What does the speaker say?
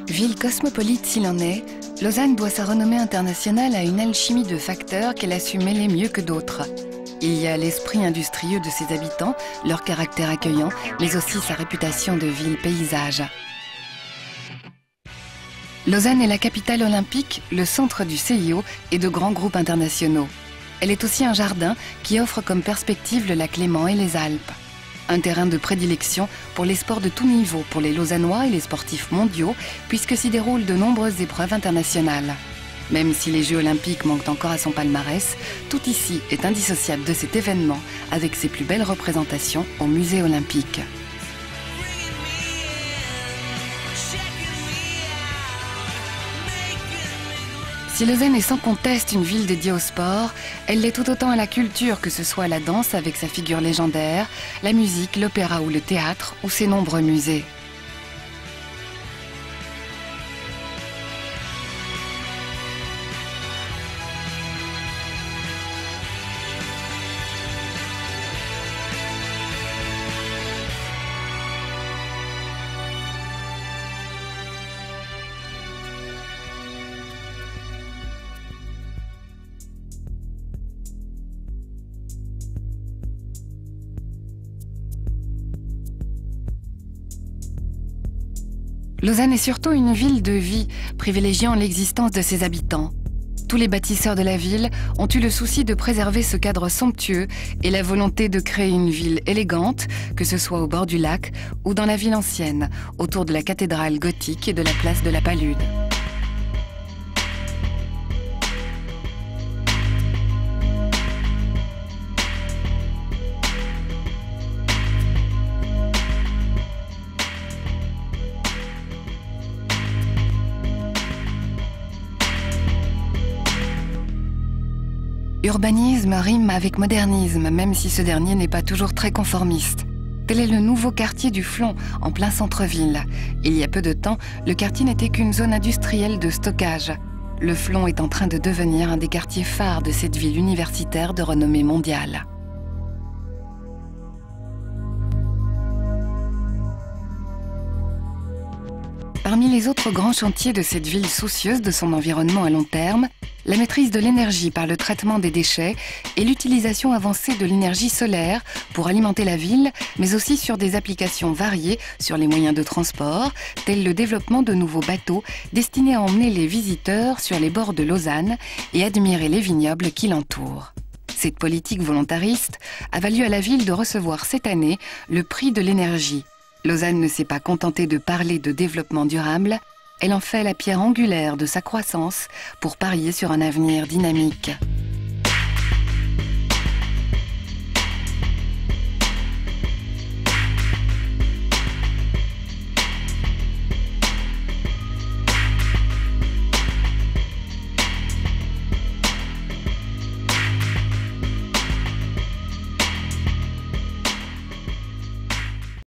Ville cosmopolite s'il en est, Lausanne doit sa renommée internationale à une alchimie de facteurs qu'elle a su mêler mieux que d'autres. Il y a l'esprit industrieux de ses habitants, leur caractère accueillant, mais aussi sa réputation de ville-paysage. Lausanne est la capitale olympique, le centre du CIO et de grands groupes internationaux. Elle est aussi un jardin qui offre comme perspective le lac Léman et les Alpes. Un terrain de prédilection pour les sports de tout niveau, pour les Lausannois et les sportifs mondiaux, puisque s'y déroulent de nombreuses épreuves internationales. Même si les Jeux olympiques manquent encore à son palmarès, tout ici est indissociable de cet événement, avec ses plus belles représentations au musée olympique. Si Lausanne est sans conteste une ville dédiée au sport, elle l'est tout autant à la culture, que ce soit la danse avec sa figure légendaire, la musique, l'opéra ou le théâtre, ou ses nombreux musées. Lausanne est surtout une ville de vie, privilégiant l'existence de ses habitants. Tous les bâtisseurs de la ville ont eu le souci de préserver ce cadre somptueux et la volonté de créer une ville élégante, que ce soit au bord du lac ou dans la ville ancienne, autour de la cathédrale gothique et de la place de la Palude. Urbanisme rime avec modernisme, même si ce dernier n'est pas toujours très conformiste. Tel est le nouveau quartier du Flon, en plein centre-ville. Il y a peu de temps, le quartier n'était qu'une zone industrielle de stockage. Le Flon est en train de devenir un des quartiers phares de cette ville universitaire de renommée mondiale. Parmi les autres grands chantiers de cette ville soucieuse de son environnement à long terme, la maîtrise de l'énergie par le traitement des déchets et l'utilisation avancée de l'énergie solaire pour alimenter la ville, mais aussi sur des applications variées sur les moyens de transport, tels le développement de nouveaux bateaux destinés à emmener les visiteurs sur les bords de Lausanne et admirer les vignobles qui l'entourent. Cette politique volontariste a valu à la ville de recevoir cette année le prix de l'énergie. Lausanne ne s'est pas contentée de parler de développement durable, elle en fait la pierre angulaire de sa croissance pour parier sur un avenir dynamique.